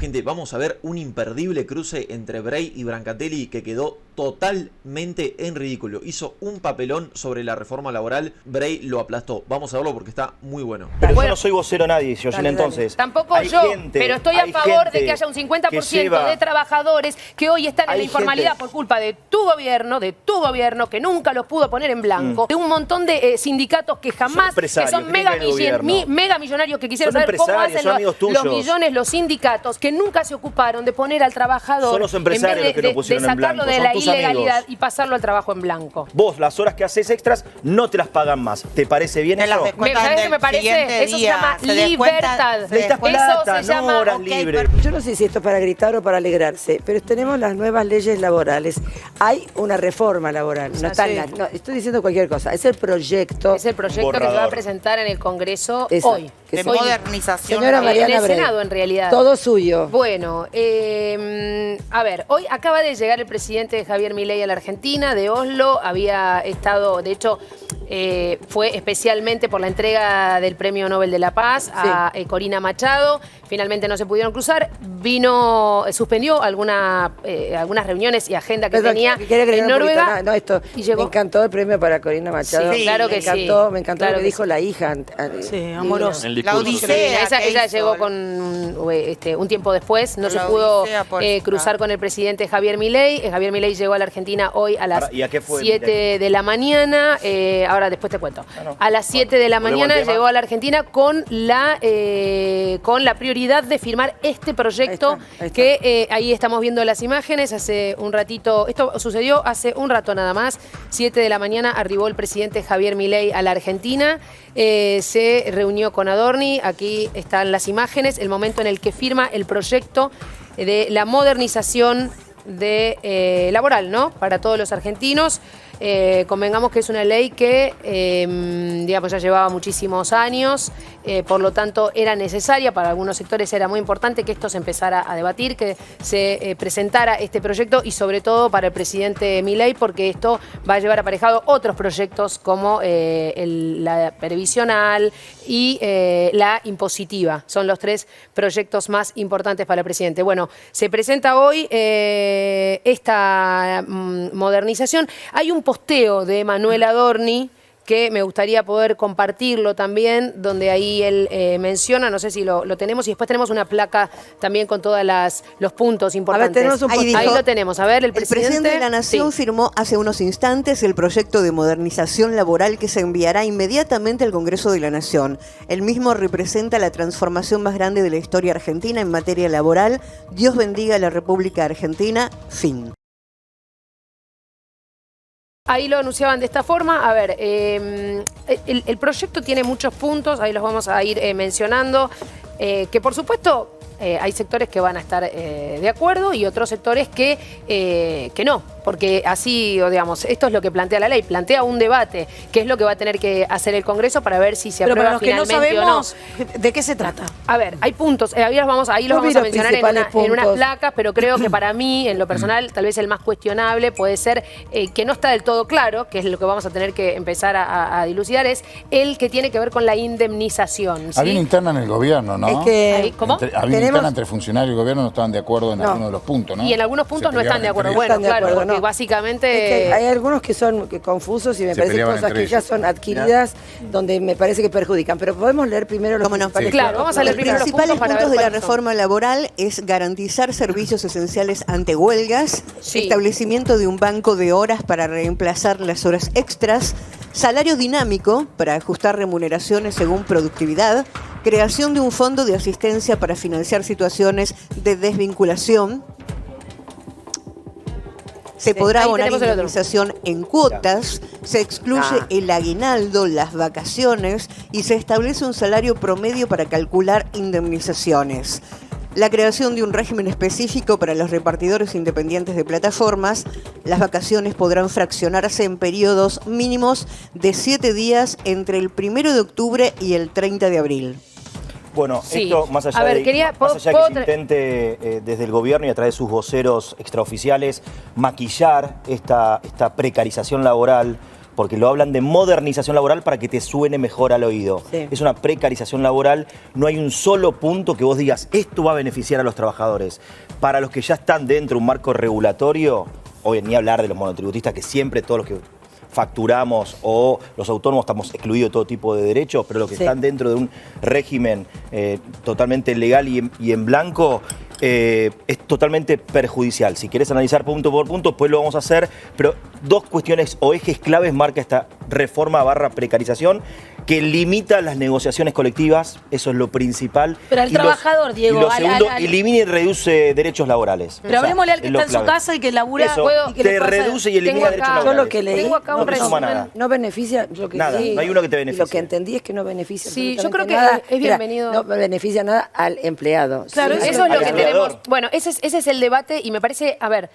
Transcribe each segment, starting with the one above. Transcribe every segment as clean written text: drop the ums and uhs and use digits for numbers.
gente, vamos a ver un imperdible cruce entre Bray y Brancatelli que quedó totalmente en ridículo. Hizo un papelón sobre la reforma laboral, Bray lo aplastó. Vamos a verlo porque está muy bueno. Pero yo no soy vocero nadie, Georgina, entonces. Tampoco yo, pero estoy a favor de que haya un 50% de trabajadores que hoy están en la informalidad por culpa de tu gobierno, que nunca los pudo poner en blanco, de un montón de sindicatos que jamás, que son mega millonarios que quisieron saber cómo hacen los millones, los sindicatos, que nunca se ocuparon de poner al trabajador, son los empresarios en vez que no pusieron de sacarlo de la ilegalidad amigos. Y pasarlo al trabajo en blanco. Vos, las horas que haces extras, no te las pagan más. ¿Te parece bien eso? ¿Sabés qué me parece? Eso se llama libertad. Eso se llama horas libres. Yo no sé si esto es para gritar o para alegrarse, pero tenemos las nuevas leyes laborales. Hay una reforma laboral. No estoy diciendo cualquier cosa. Es el proyecto. Es el proyecto que se va a presentar en el Congreso hoy. De modernización. Señora Mariana en el Senado, en realidad. Todo suyo. Bueno, a ver, hoy acaba de llegar el presidente Javier Milei a la Argentina, de Oslo. Había estado, de hecho, fue especialmente por la entrega del Premio Nobel de la Paz a Corina Machado. Finalmente no se pudieron cruzar. Suspendió algunas reuniones y agenda que tenía en Noruega. Me encantó el premio para Corina Machado. Sí, claro que me encantó lo que dijo la hija. Sí, amorosa. La Odisea. Ella llegó con un tiempo después. No se pudo cruzar con el presidente Javier Milei. Javier Milei llegó a la Argentina hoy a las 7 de la mañana. Ahora después te cuento. A las 7 de la mañana llegó a la Argentina con la prioridad de firmar este proyecto que ahí estamos viendo las imágenes. Hace un ratito, esto sucedió hace un rato nada más. 7 de la mañana arribó el presidente Javier Milei a la Argentina. Se reunió con Adorni. Aquí están las imágenes, el momento en el que firma el proyecto de la modernización laboral, ¿no? Para todos los argentinos. Convengamos que es una ley que, digamos, ya llevaba muchísimos años, por lo tanto era necesaria, para algunos sectores era muy importante que esto se empezara a debatir, que se presentara este proyecto y sobre todo para el presidente Milei, porque esto va a llevar aparejado otros proyectos como la previsional y la impositiva. Son los 3 proyectos más importantes para el presidente. Bueno, se presenta hoy esta modernización. Hay un posteo de Manuel Adorni que me gustaría poder compartirlo también, donde ahí él menciona, no sé si lo tenemos, y después tenemos una placa también con todos los puntos importantes. A ver, ahí lo tenemos. A ver, el presidente de la Nación firmó hace unos instantes el proyecto de modernización laboral que se enviará inmediatamente al Congreso de la Nación. El mismo representa la transformación más grande de la historia argentina en materia laboral. Dios bendiga a la República Argentina. Fin. Ahí lo anunciaban de esta forma. A ver, el proyecto tiene muchos puntos, ahí los vamos a ir mencionando, que por supuesto hay sectores que van a estar de acuerdo y otros sectores que no, porque así, digamos, esto es lo que plantea la ley, plantea un debate, que es lo que va a tener que hacer el Congreso para ver si se aprueba finalmente o no. ¿De qué se trata? A ver, hay puntos, ahí los vamos a mencionar en unas placas, pero creo que para mí, en lo personal, tal vez el más cuestionable puede ser que no está del todo claro, que es lo que vamos a tener que empezar a dilucidar, es el que tiene que ver con la indemnización. ¿Sí? Había una interna en el gobierno, ¿no? Es que, ¿cómo? Había una interna entre funcionarios y el gobierno, no estaban de acuerdo en algunos de los puntos, ¿no? Y en algunos puntos no están de acuerdo. Bueno, claro, porque básicamente... Es que hay algunos que son confusos y me parece cosas que ya son adquiridas donde me parece que perjudican. Pero podemos leer primero los principales puntos. Claro, vamos a leer primero los principales puntos de la reforma laboral es garantizar servicios esenciales ante huelgas, establecimiento de un banco de horas para reemplazar las horas extras, salario dinámico para ajustar remuneraciones según productividad, creación de un fondo de asistencia para financiar situaciones de desvinculación. Se podrá abonar indemnización en cuotas, se excluye el aguinaldo, las vacaciones y se establece un salario promedio para calcular indemnizaciones. La creación de un régimen específico para los repartidores independientes de plataformas. Las vacaciones podrán fraccionarse en periodos mínimos de 7 días entre el 1 de octubre y el 30 de abril. Bueno, esto más allá de que se intente desde el gobierno y a través de sus voceros extraoficiales maquillar esta precarización laboral porque lo hablan de modernización laboral para que te suene mejor al oído. Sí. Es una precarización laboral, no hay un solo punto que vos digas, esto va a beneficiar a los trabajadores. Para los que ya están dentro de un marco regulatorio, hoy ni hablar de los monotributistas, que siempre todos los que facturamos o los autónomos estamos excluidos de todo tipo de derechos, pero los que están dentro de un régimen totalmente legal y en blanco, es totalmente perjudicial. Si querés analizar punto por punto, después lo vamos a hacer, pero dos cuestiones o ejes claves marca esta reforma / precarización, que limita las negociaciones colectivas, eso es lo principal. Pero al trabajador, Diego. Y lo segundo, elimina y reduce derechos laborales. Pero hablemosle al que está en su casa y que labura. Eso, y que te reduce y elimina derechos laborales. Yo lo que leí, un resumen. No beneficia, lo que nada, no hay uno que te beneficie. Lo que entendí es que no beneficia yo creo que nada. es bienvenido. No beneficia nada al empleado. Claro, eso es lo que tenemos. Bueno, ese es el debate y me parece, a ver,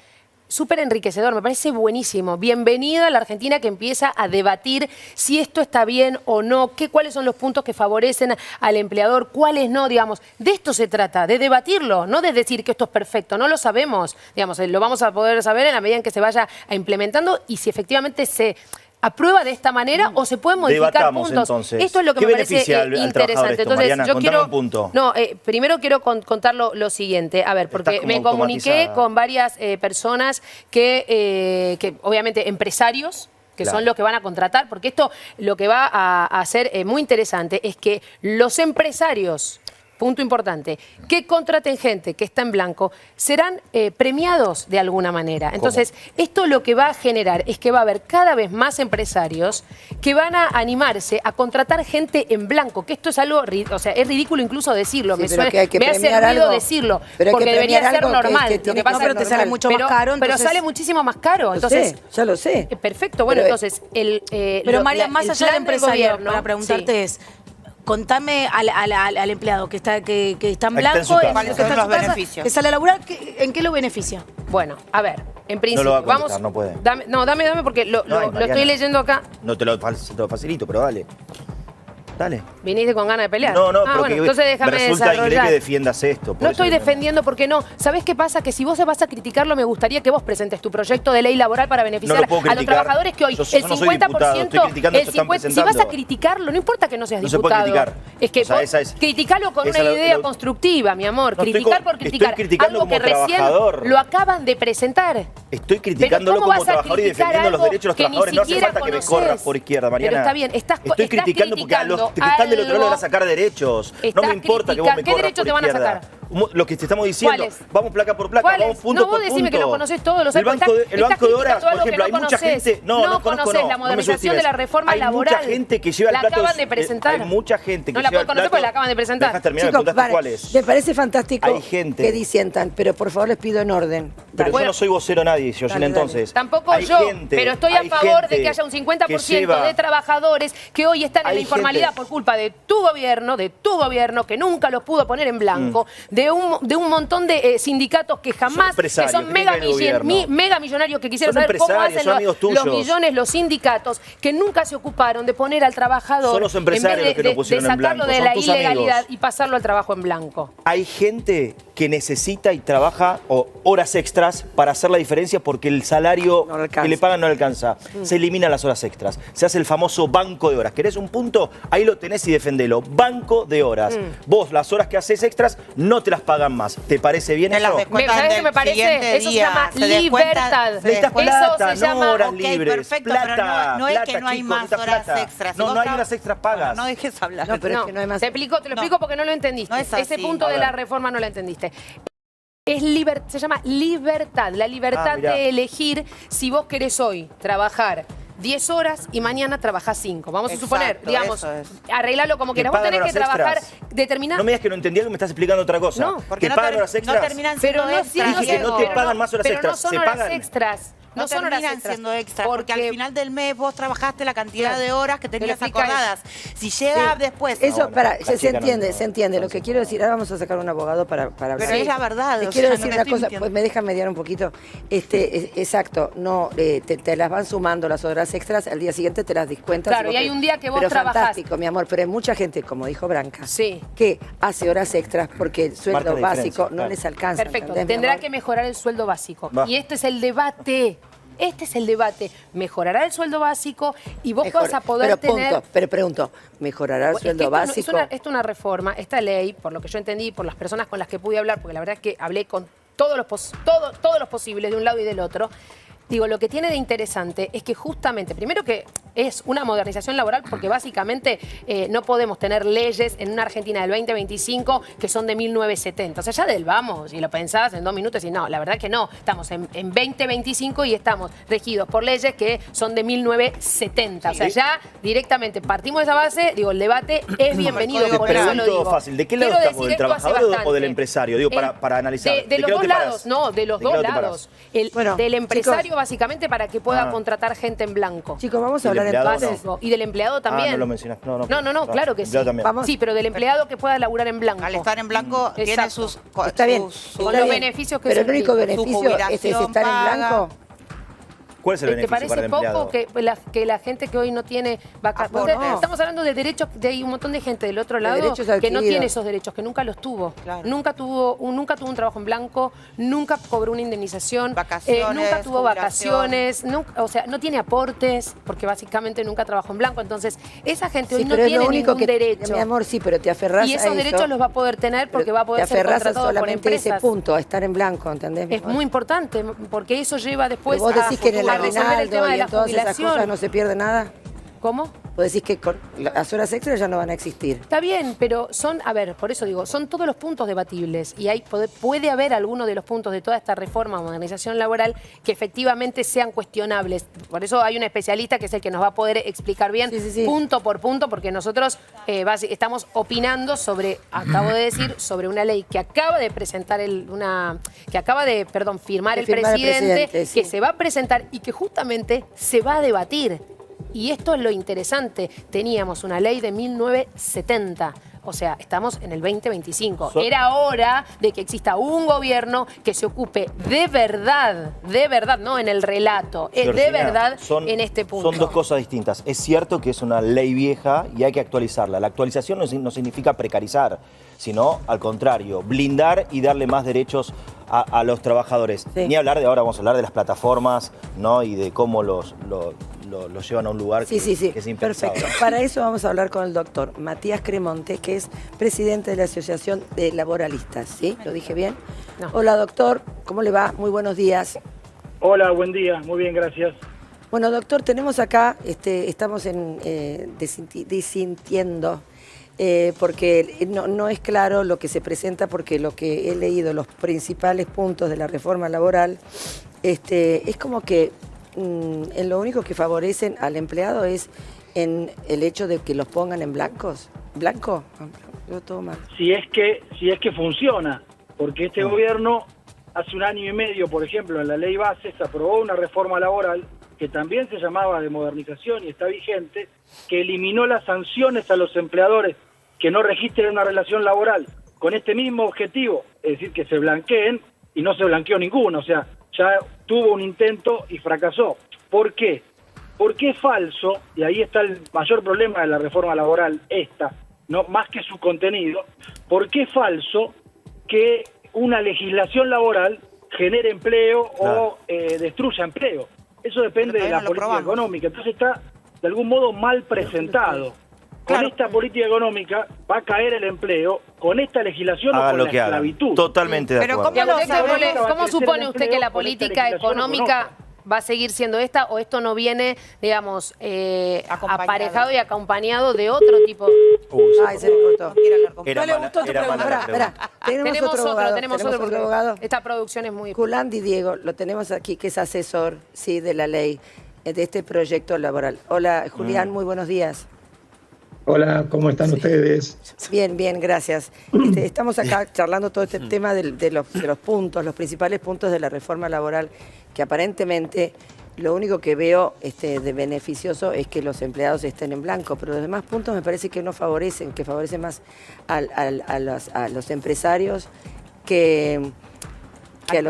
súper enriquecedor, me parece buenísimo. Bienvenida a la Argentina que empieza a debatir si esto está bien o no, cuáles son los puntos que favorecen al empleador, cuáles no, digamos. De esto se trata, de debatirlo, no de decir que esto es perfecto, no lo sabemos. Digamos, lo vamos a poder saber en la medida en que se vaya implementando y si efectivamente se aprueba de esta manera o se pueden modificar Debatamos, puntos. Entonces. Esto es lo que me parece interesante. Esto, Mariana, yo quiero un punto. No, primero quiero contar lo siguiente. A ver, porque me comuniqué con varias personas que obviamente empresarios, que son los que van a contratar, porque esto lo que va a hacer muy interesante es que los empresarios, punto importante, que contraten gente que está en blanco, serán premiados de alguna manera. Entonces, esto lo que va a generar es que va a haber cada vez más empresarios que van a animarse a contratar gente en blanco, que esto es algo, o sea, es ridículo incluso decirlo, sí, me hace ruido decirlo, porque debería ser normal. Lo que pasa es que te sale mucho más caro. Pero sale muchísimo más caro. Entonces, ya lo sé. Perfecto, bueno, entonces... Pero María, más allá del empresario, para preguntarte es... Contame al empleado que está en blanco, ¿cuáles son los beneficios? Que sale a laburar, ¿en qué lo beneficia? Bueno, a ver, en principio, no lo va a contestar, no puede. Dame porque lo estoy leyendo acá. No te lo facilito, pero dale. Dale. ¿Viniste con ganas de pelear? No, pero bueno, entonces déjame resulta increíble que defiendas esto. No estoy defendiendo porque no. ¿Sabés qué pasa? Que si vos vas a criticarlo, me gustaría que vos presentes tu proyecto de ley laboral para beneficiar a los trabajadores que hoy el 50%... Si vas a criticarlo, no importa que no seas diputado. No se puede criticar. Es que criticalo con una idea constructiva, mi amor. Criticar por criticar. Algo que recién lo acaban de presentar. Estoy criticándolo como trabajador y defendiendo los derechos de los trabajadores. No hace falta que me corras por izquierda, Mariana. Pero está bien. Estoy criticando porque a los que están del otro lado van a sacar derechos. No me importa que vos me corras. ¿Qué derechos te van a sacar? Lo que te estamos diciendo, vamos placa por placa, vamos punto por punto. No, vos decime que lo conocés todo, lo sabés. El banco de horas, por ejemplo, hay mucha gente... No conocés la modernización de la reforma laboral. Hay mucha gente que lleva el plato... La acaban de presentar. Hay mucha gente que lleva el plato... No la puedo conocer porque la acaban de presentar. Dejas terminar, me contaste cuál es. Me parece fantástico que disientan, pero por favor les pido en orden. Pero yo no soy vocero nadie, Georgina, entonces. Tampoco yo, pero estoy a favor de que haya un 50% de trabajadores que hoy están en la informalidad por culpa de tu gobierno, que nunca los pudo poner en blanco, de un montón de sindicatos que jamás, que son mega millonarios, que quisieran saber cómo hacen los millones los sindicatos, que nunca se ocuparon de poner al trabajador, son los empresarios los que no pusieron en blanco, de sacarlo de la ilegalidad y pasarlo al trabajo en blanco. Hay gente que necesita y trabaja horas extras para hacer la diferencia porque el salario que le pagan no le alcanza. Se eliminan las horas extras. Se hace el famoso banco de horas. ¿Querés un punto? Ahí lo tenés y defendelo. Banco de horas. Vos las horas que haces extras no te las pagan más. ¿Te parece bien eso? ¿Sabés qué me parece? Eso se llama libertad. Necesitas plata, no horas libres. Perfecto, plata, pero no es que no hay más horas extras. No hay horas extras pagas. No dejes hablar. No, pero es que no hay más. Te lo explico porque no lo entendiste. Ese punto de la reforma no lo entendiste. Se llama libertad, la libertad de elegir si vos querés hoy trabajar 10 horas y mañana trabajás 5. Vamos a suponer, digamos, arreglalo como quieras. Vos tenés que trabajar determinado. No me digas que no entendí algo, me estás explicando otra cosa. No, porque ¿te pagan horas extras? No terminan siendo extras. Dije que no te pagan más horas extras. Pero no son horas extras. No terminan siendo extras, porque al final del mes vos trabajaste la cantidad de horas que tenías acordadas. Si llega después... Eso, se entiende. Lo que quiero decir, ahora vamos a sacar un abogado para hablar. Pero es la verdad. Quiero decir una cosa, pues me dejan mediar un poquito. Exacto, no, te las van sumando las horas extras, al día siguiente te las descuentas. Claro, y hay un día que vos trabajás. Pero fantástico, mi amor, pero hay mucha gente, como dijo Branca, que hace horas extras porque el sueldo básico no les alcanza. Perfecto, tendrá que mejorar el sueldo básico. Y este es el debate. este es el debate. ¿Mejorará el sueldo básico? Y vos vas a poder tener... Pero pregunto, ¿mejorará el sueldo básico? Esto es una reforma, esta ley, por lo que yo entendí, por las personas con las que pude hablar, porque la verdad es que hablé con todos los posibles de un lado y del otro. Digo, lo que tiene de interesante es que justamente, primero que es una modernización laboral porque básicamente no podemos tener leyes en una Argentina del 2025 que son de 1970. O sea, ya del vamos, y lo pensás en 2 minutos y no, la verdad que no. Estamos en 2025 y estamos regidos por leyes que son de 1970. O sea, ya directamente partimos de esa base, digo, el debate es bienvenido, por eso lo digo. Fácil. ¿De qué lado estamos? ¿Del trabajador o del empresario? Digo, para analizar. De los dos lados, no, de los dos lados. Del empresario básicamente para que pueda contratar gente en blanco. Chicos, vamos a hablar en básico. Y del empleado también. No lo mencionas. No, claro que sí. Sí, pero del empleado que pueda laburar en blanco. Al estar en blanco tiene sus... Está bien. Con los beneficios que pero el único beneficio es estar en blanco. ¿Cuál es el beneficio ¿Te parece para el poco que la gente que hoy no tiene vacaciones? Estamos hablando de derechos, hay un montón de gente del otro lado que no tiene esos derechos, que nunca los tuvo. Claro. Nunca tuvo un trabajo en blanco, nunca cobró una indemnización, nunca tuvo vacaciones, o sea, no tiene aportes, porque básicamente nunca trabajó en blanco. Entonces, esa gente hoy no tiene ningún derecho. Mi amor, sí, pero te aferrás a eso. Y esos derechos los va a poder tener porque va a poder ser contratado por empresas. Ese punto, a estar en blanco, ¿entendés? Es muy importante, porque eso lleva después vos decís que en el aguinaldo y en todas esas jubilación. cosas no se pierde nada. ¿Cómo? Vos decís que con las horas extras ya no van a existir. Está bien, pero son, a ver, por eso digo, son todos los puntos debatibles y puede haber alguno de los puntos de toda esta reforma o modernización laboral que efectivamente sean cuestionables. Por eso hay un especialista que es el que nos va a poder explicar bien punto por punto, porque nosotros estamos opinando sobre, acabo de decir, sobre una ley que acaba de presentar firmar el presidente, que se va a presentar y que justamente se va a debatir. Y esto es lo interesante. Teníamos una ley de 1970. O sea, estamos en el 2025. Era hora de que exista un gobierno que se ocupe de verdad, no en el relato, Georgina, de verdad en este punto. Son dos cosas distintas. Es cierto que es una ley vieja y hay que actualizarla. La actualización no significa precarizar, sino al contrario, blindar y darle más derechos a los trabajadores. Ni hablar de ahora, vamos a hablar de las plataformas, ¿no? Y de cómo los llevan a un lugar que es impensable. Perfecto. Para eso vamos a hablar con el doctor Matías Cremonte, que es presidente de la Asociación de Laboralistas. ¿Sí? ¿Lo dije bien? No. Hola, doctor. ¿Cómo le va? Muy buenos días. Hola, buen día. Muy bien, gracias. Bueno, doctor, tenemos acá, estamos disintiendo, porque no es claro lo que se presenta, porque lo que he leído, los principales puntos de la reforma laboral, es como que en lo único que favorecen al empleado es en el hecho de que los pongan en blancos. ¿Blanco? Yo todo mal. Si es que funciona, porque este gobierno hace 1 año y medio, por ejemplo, en la ley base se aprobó una reforma laboral que también se llamaba de modernización y está vigente, que eliminó las sanciones a los empleadores que no registren una relación laboral con este mismo objetivo, es decir, que se blanqueen, y no se blanqueó ninguno, o sea, ya tuvo un intento y fracasó. ¿Por qué? Porque es falso, y ahí está el mayor problema de la reforma laboral, no más que su contenido, porque es falso que una legislación laboral genere empleo o destruya empleo. Eso depende de la política económica. Entonces está, de algún modo, mal presentado. Con esta política económica va a caer el empleo, con esta legislación o con la esclavitud. Totalmente de acuerdo. ¿Cómo supone usted que la política económica va a seguir siendo esta, o esto no viene, digamos, aparejado y acompañado de otro tipo? Ay, se me cortó. No le gustó tu pregunta. Espera, tenemos otro abogado. Esta producción es muy... Culandi Diego, lo tenemos aquí, que es asesor, de la ley, de este proyecto laboral. Hola, Julián, muy buenos días. Hola, ¿cómo están ustedes? Bien, gracias. Estamos acá charlando todo este tema de los puntos, los principales puntos de la reforma laboral, que aparentemente lo único que veo de beneficioso es que los empleados estén en blanco, pero los demás puntos me parece que no favorecen, que favorecen más a los empresarios que a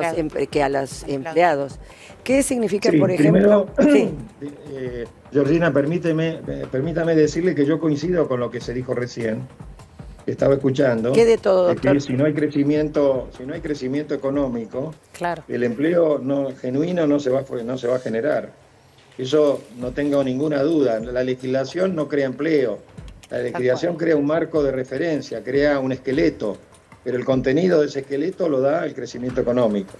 los empleados. ¿Qué significa, por ejemplo? Georgina, permítame decirle que yo coincido con lo que se dijo recién. que estaba escuchando. ¿Qué de todo, doctor? Que si no hay crecimiento económico, claro, el empleo genuino no se va a generar. Eso no tengo ninguna duda. La legislación no crea empleo. La legislación crea un marco de referencia, crea un esqueleto, pero el contenido de ese esqueleto lo da el crecimiento económico.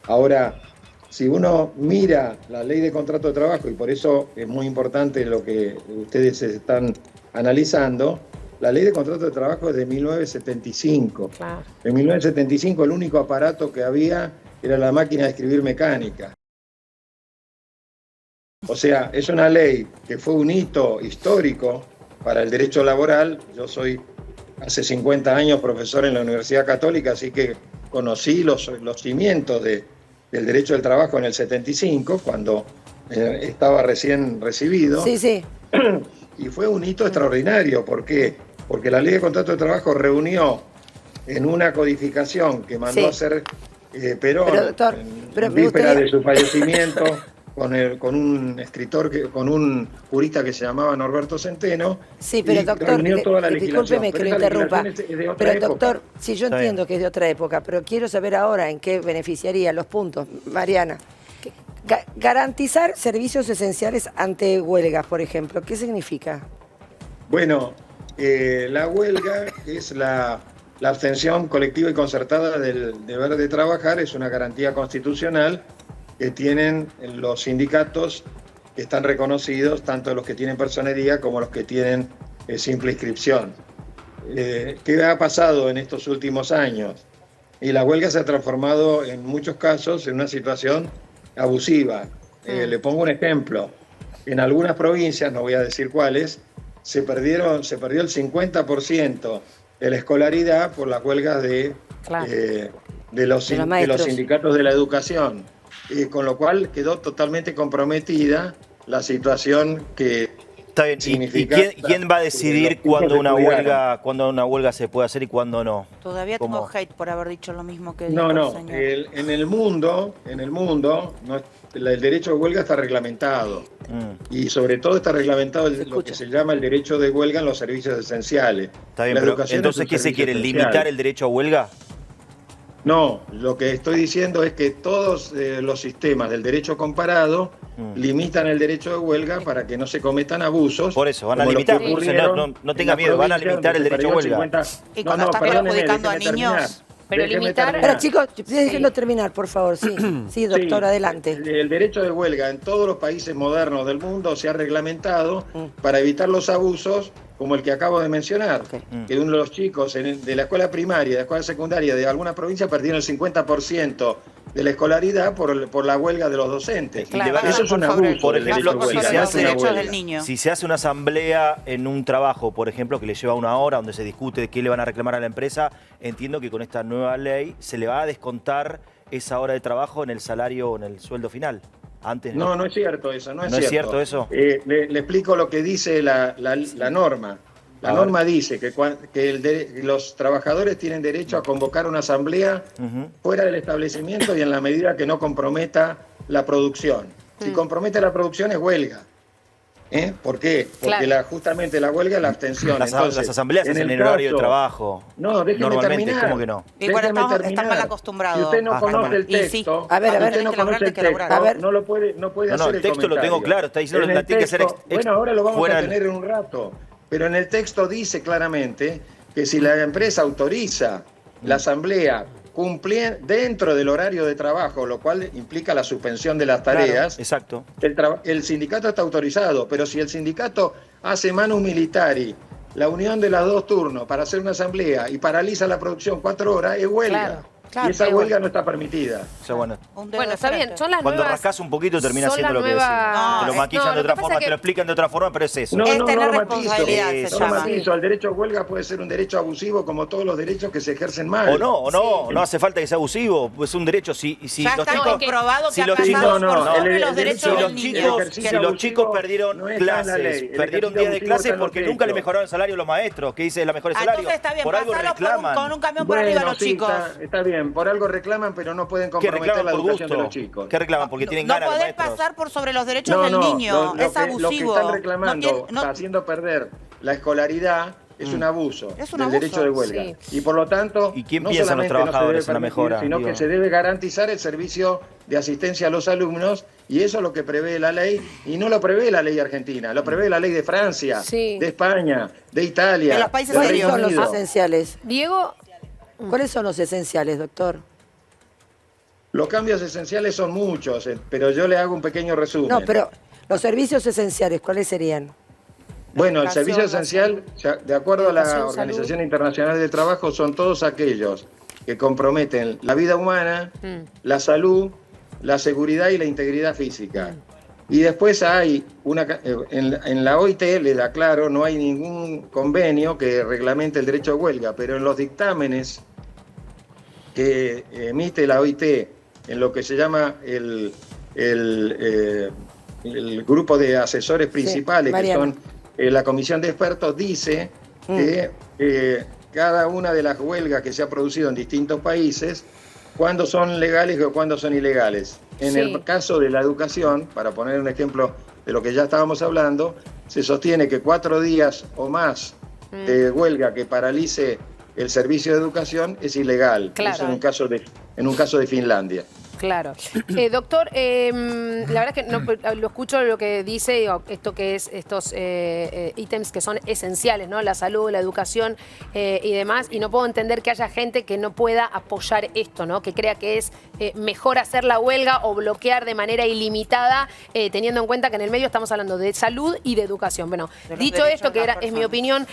Ahora, si uno mira la ley de contrato de trabajo, y por eso es muy importante lo que ustedes están analizando, la ley de contrato de trabajo es de 1975. claro. En 1975 el único aparato que había era la máquina de escribir mecánica. O sea, es una ley que fue un hito histórico para el derecho laboral. Yo soy hace 50 años profesor en la Universidad Católica, así que conocí los cimientos del derecho del trabajo en el 75, cuando estaba recién recibido. Sí, sí. Y fue un hito extraordinario. ¿Por qué? Porque la ley de contrato de trabajo reunió en una codificación que mandó a hacer Perón, pero, doctor, en víspera de su fallecimiento, con un escritor, con un jurista que se llamaba Norberto Centeno. Sí, pero doctor, discúlpeme que lo interrumpa. Pero doctor, sí, yo entiendo que es de otra época, pero quiero saber ahora en qué beneficiaría los puntos. Mariana, garantizar servicios esenciales ante huelgas, por ejemplo, ¿qué significa? Bueno, la huelga es la abstención colectiva y concertada del deber de trabajar, es una garantía constitucional que tienen los sindicatos que están reconocidos, tanto los que tienen personería como los que tienen simple inscripción. ¿Qué ha pasado en estos últimos años? Y la huelga se ha transformado en muchos casos en una situación abusiva. Le pongo un ejemplo. En algunas provincias, no voy a decir cuáles, se perdió el 50% de la escolaridad por las huelgas de los sindicatos de la educación. Con lo cual quedó totalmente comprometida la situación que está bien. significa... ¿Y quién va a decidir cuándo una huelga se puede hacer y cuándo no? Todavía tengo hate por haber dicho lo mismo que dijo el señor. En el mundo, el derecho de huelga está reglamentado. Y sobre todo está reglamentado lo que se llama el derecho de huelga en los servicios esenciales. Está bien, pero entonces, ¿qué se quiere? ¿Limitar el derecho a huelga? No, lo que estoy diciendo es que todos los sistemas del derecho comparado limitan el derecho de huelga para que no se cometan abusos. Por eso, van a limitar, no tenga miedo, van a limitar el derecho de huelga. Y cuando están perjudicando a niños... Pero limitar... Pero chicos, déjenlo terminar, por favor. Sí, doctor, adelante. El derecho de huelga en todos los países modernos del mundo se ha reglamentado para evitar los abusos como el que acabo de mencionar, que uno de los chicos de la escuela primaria, de la escuela secundaria de alguna provincia perdieron el 50% de la escolaridad por la huelga de los docentes. Claro, eso es un abuso. Por ejemplo, si si se hace una asamblea en un trabajo, por ejemplo, que le lleva una hora, donde se discute de qué le van a reclamar a la empresa, entiendo que con esta nueva ley se le va a descontar esa hora de trabajo en el salario o en el sueldo final. Antes no es cierto eso, no es cierto. ¿No es cierto eso? Le explico lo que dice la norma. La norma dice que los trabajadores tienen derecho a convocar una asamblea fuera del establecimiento y en la medida que no comprometa la producción. Si compromete la producción es huelga. ¿Por qué? Porque justamente la huelga es la abstención. Las asambleas hacen en el horario de trabajo. No, déjenme terminar. ¿Cómo que no? Y bueno, están mal acostumbrados. Si usted no conoce el texto, no lo puede hacer el texto lo tengo claro, está diciendo que tiene que ser... Bueno, ahora lo vamos a tener en un rato. Pero en el texto dice claramente que si la empresa autoriza la asamblea cumplir dentro del horario de trabajo, lo cual implica la suspensión de las tareas. Exacto. El sindicato está autorizado, pero si el sindicato hace manus militari, la unión de los dos turnos para hacer una asamblea y paraliza la producción 4 horas, es huelga. Y esa huelga no está permitida. O sea, bueno, está bien, son las cuando nuevas... rascas un poquito termina siendo lo que decís. Te lo maquillan de otra forma, te lo explican de otra forma, pero es eso. No responsabilidad se llama. El derecho a huelga puede ser un derecho abusivo como todos los derechos que se ejercen mal. No hace falta que sea abusivo, es un derecho. Si los chicos perdieron clases, perdieron días de clases porque nunca le mejoraron el salario a los maestros, que dice la mejor el salario. Por algo reclaman. Con un camión por arriba a los chicos. Está bien, por algo reclaman, pero no pueden comprometer la educación de los chicos. ¿Qué reclaman? Porque tienen ganas los maestros. No podés pasar por sobre los derechos del niño, es abusivo. Lo que están reclamando, haciendo perder la escolaridad, es un abuso Es un del abuso, derecho de huelga. sí. Y por lo tanto, ¿Y quién no piensa en los solamente no se trabajadores debe en la permitir, mejora? sino Digo. que se debe garantizar el servicio de asistencia a los alumnos, y eso es lo que prevé la ley, y no lo prevé la ley argentina, lo prevé la ley de Francia, Sí. de España, de Italia, De los países del ¿Cuáles Reino son los Unido. esenciales? Diego, ¿Cuáles son los esenciales, doctor? Los cambios esenciales son muchos, pero yo le hago un pequeño resumen. No, pero los servicios esenciales, ¿cuáles serían? Bueno, el Educación, servicio esencial, de acuerdo a la Educación, Organización Internacional del Trabajo, son todos aquellos que comprometen la vida humana, la salud, la seguridad y la integridad física. Y después hay en la OIT, les aclaro, no hay ningún convenio que reglamente el derecho de huelga, pero en los dictámenes que emite la OIT, en lo que se llama el grupo de asesores principales, que Mariana. son la comisión de expertos, dice que cada una de las huelgas que se ha producido en distintos países, cuándo son legales o cuándo son ilegales. En Sí. el caso de la educación, para poner un ejemplo de lo que ya estábamos hablando, se sostiene que 4 días o más de huelga que paralice el servicio de educación es ilegal. Claro. Eso en un caso de Finlandia. claro. Doctor, la verdad es que no, lo escucho lo que dice, digo, esto que es estos ítems que son esenciales, ¿no? La salud, la educación y demás, y no puedo entender que haya gente que no pueda apoyar esto, ¿no? Que crea que es mejor hacer la huelga o bloquear de manera ilimitada, teniendo en cuenta que en el medio estamos hablando de salud y de educación. Bueno, De los dicho derechos esto, que de las es mi personas. opinión,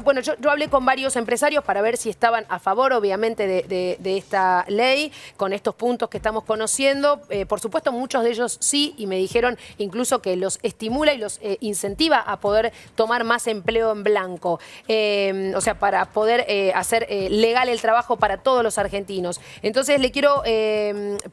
bueno, yo hablé con varios empresarios para ver si estaban a favor, obviamente, de esta ley, con estos puntos que estamos conociendo. Por supuesto, muchos de ellos sí, y me dijeron incluso que los estimula y los incentiva a poder tomar más empleo en blanco. O sea, para poder hacer legal el trabajo para todos los argentinos. Entonces, le quiero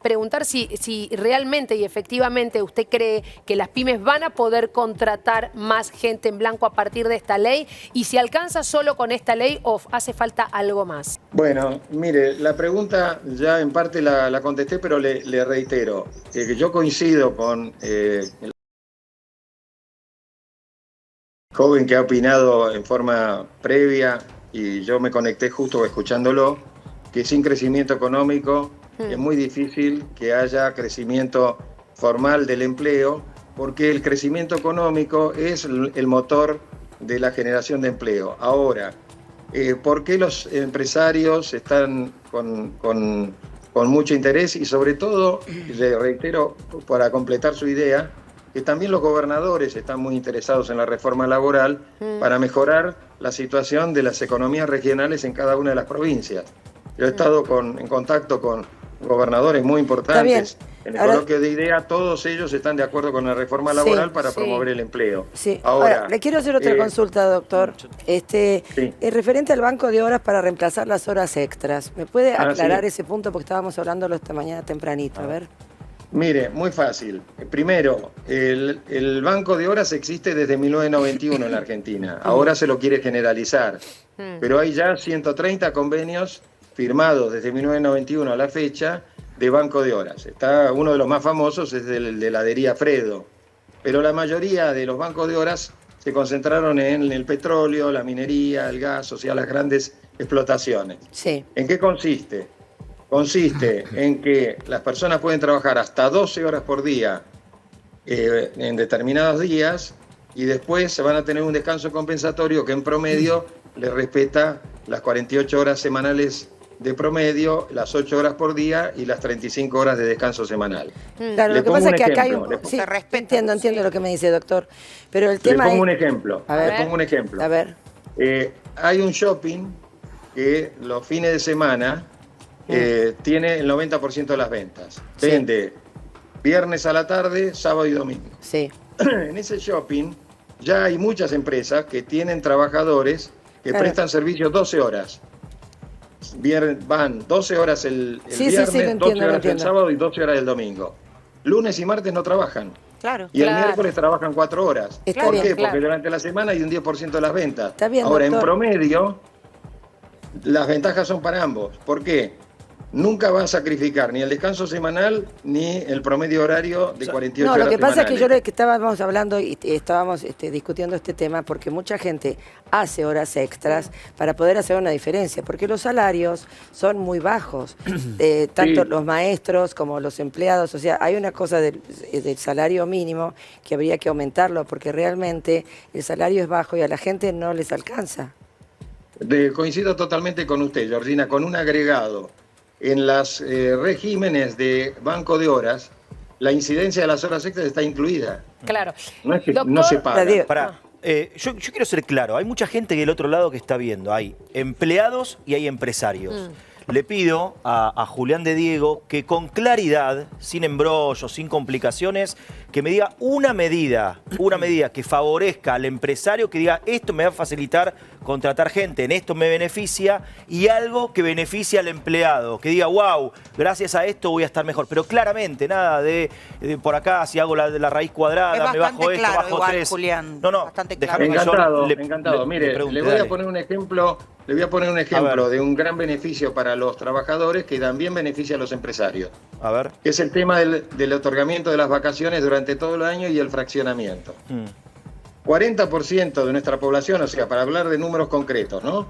preguntar si realmente y efectivamente usted cree que las pymes van a poder contratar más gente en blanco a partir de esta ley, y si alcanza solo con esta ley o hace falta algo más. Bueno, mire, la pregunta ya en parte la contesté, pero le reitero que yo coincido con el joven que ha opinado en forma previa, y yo me conecté justo escuchándolo, que sin crecimiento económico es muy difícil que haya crecimiento formal del empleo, porque el crecimiento económico es el motor de la generación de empleo. Ahora, ¿por qué los empresarios están con mucho interés? Y sobre todo, le reitero, para completar su idea, que también los gobernadores están muy interesados en la reforma laboral para mejorar la situación de las economías regionales en cada una de las provincias. Yo he estado en contacto con gobernadores muy importantes. En el coloquio de idea, todos ellos están de acuerdo con la reforma laboral para promover el empleo. Sí. Ahora, le quiero hacer otra consulta, doctor. Referente al banco de horas para reemplazar las horas extras. ¿Me puede aclarar ese punto? Porque estábamos hablándolo esta mañana tempranito. A ver. Mire, muy fácil. Primero, el banco de horas existe desde 1991 en la Argentina. Ahora se lo quiere generalizar. Pero hay ya 130 convenios firmados desde 1991 a la fecha de banco de horas. Uno de los más famosos es el de heladería Fredo. Pero la mayoría de los bancos de horas se concentraron en el petróleo, la minería, el gas, o sea, las grandes explotaciones. Sí. ¿En qué consiste? Consiste en que las personas pueden trabajar hasta 12 horas por día en determinados días, y después se van a tener un descanso compensatorio que en promedio le respeta las 48 horas semanales de promedio, las 8 horas por día y las 35 horas de descanso semanal. Claro, lo que pasa es que acá hay un... Sí, entiendo lo que me dice, doctor. Pero el tema Le pongo un ejemplo. A ver. Hay un shopping que los fines de semana tiene el 90% de las ventas. Vende viernes a la tarde, sábado y domingo. Sí. En ese shopping ya hay muchas empresas que tienen trabajadores que prestan servicio 12 horas. Van 12 horas el viernes, 12 horas el sábado y 12 horas el domingo. Lunes y martes no trabajan. Claro. Y el miércoles trabajan 4 horas. ¿Por qué? Porque durante la semana hay un 10% de las ventas. Está bien, ahora, doctor. en promedio, las ventajas son para ambos. ¿Por qué? nunca va a sacrificar ni el descanso semanal ni el promedio horario de 48 horas. No, lo que pasa semanales. es que yo que estábamos hablando y estábamos discutiendo este tema porque mucha gente hace horas extras para poder hacer una diferencia, porque los salarios son muy bajos, tanto los maestros como los empleados, o sea, hay una cosa del salario mínimo que habría que aumentarlo porque realmente el salario es bajo y a la gente no les alcanza. Coincido totalmente con usted, Georgina, con un agregado. En los regímenes de banco de horas, la incidencia de las horas extras está incluida. Claro. No es que Doctor, no se paga. Yo quiero ser claro, hay mucha gente del otro lado que está viendo, hay empleados y hay empresarios. Le pido a Julián de Diego que con claridad, sin embrollos, sin complicaciones, que me diga una medida que favorezca al empresario, que diga esto me va a facilitar contratar gente, en esto me beneficia, y algo que beneficie al empleado, que diga wow, gracias a esto voy a estar mejor. Pero claramente, nada de por acá, si hago la raíz cuadrada, me bajo esto, bajo igual, 3. Julián, No, bastante claro. Encantado. Mire, le voy a poner un ejemplo. Le voy a poner un ejemplo de un gran beneficio para los trabajadores que también beneficia a los empresarios. A ver. Que es el tema del otorgamiento de las vacaciones durante todo el año y el fraccionamiento. 40% de nuestra población, o sea, para hablar de números concretos, ¿no?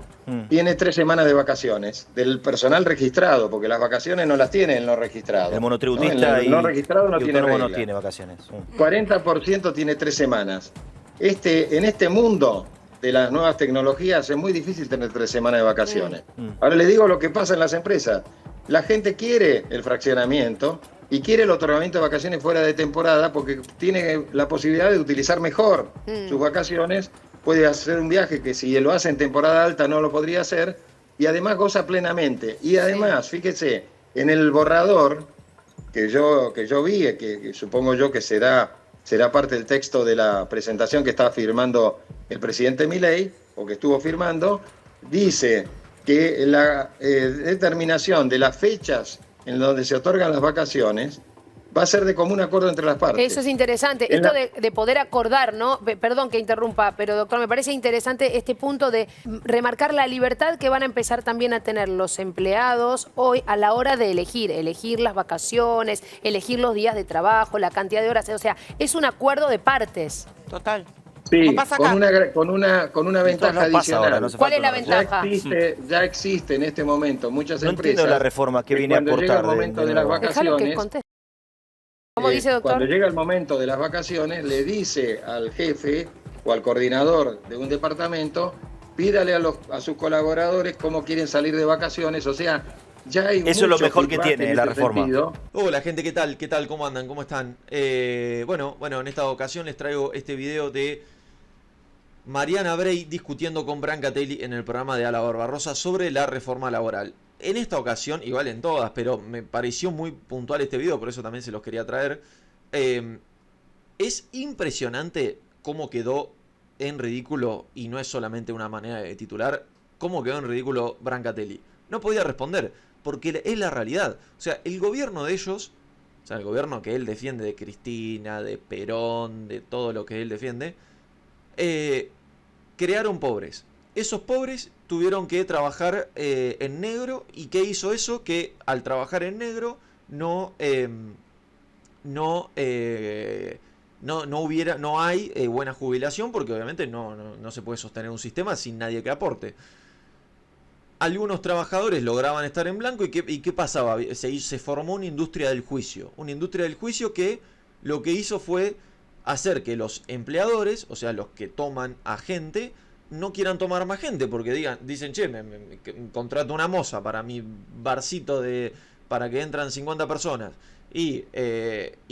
Tiene 3 semanas de vacaciones del personal registrado, porque las vacaciones no las tiene el no registrado. El monotributista ¿no? El no registrado no tiene regla. No tiene vacaciones. 40% tiene 3 semanas. En este mundo de las nuevas tecnologías es muy difícil tener 3 semanas de vacaciones. Ahora le digo lo que pasa en las empresas. La gente quiere el fraccionamiento y quiere el otorgamiento de vacaciones fuera de temporada porque tiene la posibilidad de utilizar mejor sus vacaciones, puede hacer un viaje que si lo hace en temporada alta no lo podría hacer y además goza plenamente. Y además, fíjese, en el borrador que yo vi, que supongo yo que será parte del texto de la presentación que estaba firmando el presidente Milei, o que estuvo firmando, dice que la determinación de las fechas en donde se otorgan las vacaciones va a ser de común acuerdo entre las partes. Eso es interesante. Esto de poder acordar, ¿no? Perdón que interrumpa, pero doctor, me parece interesante este punto de remarcar la libertad que van a empezar también a tener los empleados hoy a la hora de elegir las vacaciones, elegir los días de trabajo, la cantidad de horas. O sea, es un acuerdo de partes. Total. Sí, con una ventaja adicional. ¿Cuál es la ventaja? Ya existe en este momento muchas empresas. No entiendo la reforma que viene a aportar. Cuando llega el momento de las vacaciones, ¿Cómo dice, doctor? Cuando llega el momento de las vacaciones, le dice al jefe o al coordinador de un departamento, pídale a sus colaboradores cómo quieren salir de vacaciones. O sea, ya hay eso es lo mejor que tiene la reforma. Hola gente, ¿qué tal? ¿Qué tal? ¿Cómo andan? ¿Cómo están? Bueno, en esta ocasión les traigo este video de Mariana Bray discutiendo con Brancatelli en el programa de Ala Barbarosa sobre la reforma laboral. En esta ocasión, igual en todas, pero me pareció muy puntual este video, por eso también se los quería traer. Es impresionante cómo quedó en ridículo, y no es solamente una manera de titular, cómo quedó en ridículo Brancatelli. No podía responder, porque es la realidad. O sea, el gobierno de ellos, o sea, el gobierno que él defiende de Cristina, de Perón, de todo lo que él defiende, crearon pobres. Esos pobres tuvieron que trabajar en negro. ¿Y qué hizo eso? Que al trabajar en negro no hay buena jubilación, porque obviamente no se puede sostener un sistema sin nadie que aporte. Algunos trabajadores lograban estar en blanco. ¿Y qué pasaba? Se formó una industria del juicio. Una industria del juicio que lo que hizo fue hacer que los empleadores, o sea, los que toman a gente, no quieran tomar más gente, porque dicen, che, me contrato una moza para mi barcito para que entran 50 personas y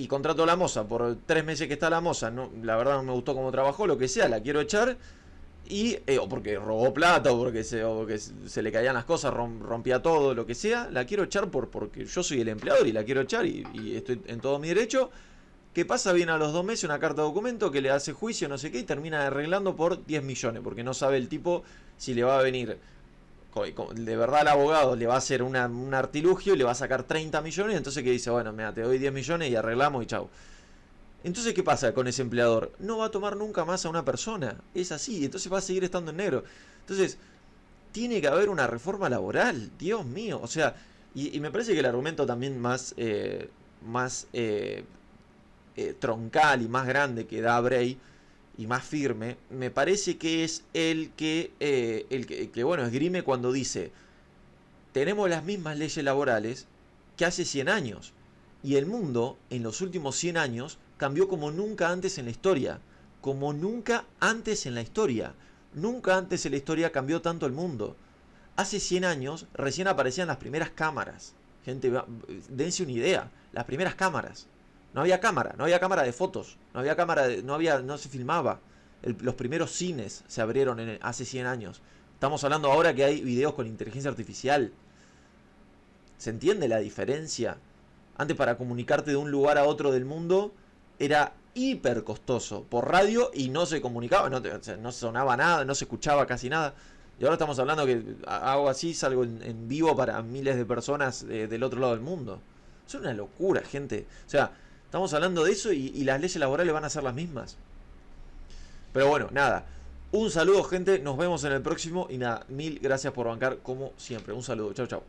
contrato a la moza por 3 meses que está la moza, la verdad no me gustó cómo trabajó, lo que sea, la quiero echar, o porque robó plata, o porque se le caían las cosas, rompía todo, lo que sea, la quiero echar porque yo soy el empleador y la quiero echar y estoy en todo mi derecho. ¿Qué pasa? Viene a los 2 meses una carta de documento que le hace juicio, no sé qué, y termina arreglando por 10 millones, porque no sabe el tipo si le va a venir, de verdad el abogado le va a hacer un artilugio y le va a sacar 30 millones, entonces que dice, bueno, mira, te doy 10 millones y arreglamos y chau. Entonces, ¿qué pasa con ese empleador? No va a tomar nunca más a una persona, es así, entonces va a seguir estando en negro. Entonces, tiene que haber una reforma laboral, Dios mío, o sea, Y me parece que el argumento también más troncal y más grande que da Bray y más firme, me parece que es el que bueno, esgrime cuando dice: tenemos las mismas leyes laborales que hace 100 años. Y el mundo, en los últimos 100 años, cambió como nunca antes en la historia. Como nunca antes en la historia. Nunca antes en la historia cambió tanto el mundo. Hace 100 años recién aparecían las primeras cámaras. Gente, dense una idea. Las primeras cámaras. No había cámara de fotos. No se filmaba. Los primeros cines se abrieron hace 100 años. Estamos hablando ahora que hay videos con inteligencia artificial. ¿Se entiende la diferencia? Antes, para comunicarte de un lugar a otro del mundo era hiper costoso por radio y no se comunicaba, no sonaba nada, no se escuchaba casi nada. Y ahora estamos hablando que hago así, salgo en vivo para miles de personas del otro lado del mundo. Es una locura, gente. O sea, estamos hablando de eso y las leyes laborales van a ser las mismas. Pero bueno, nada. Un saludo, gente. Nos vemos en el próximo. Y nada, mil gracias por bancar como siempre. Un saludo. Chau, chau.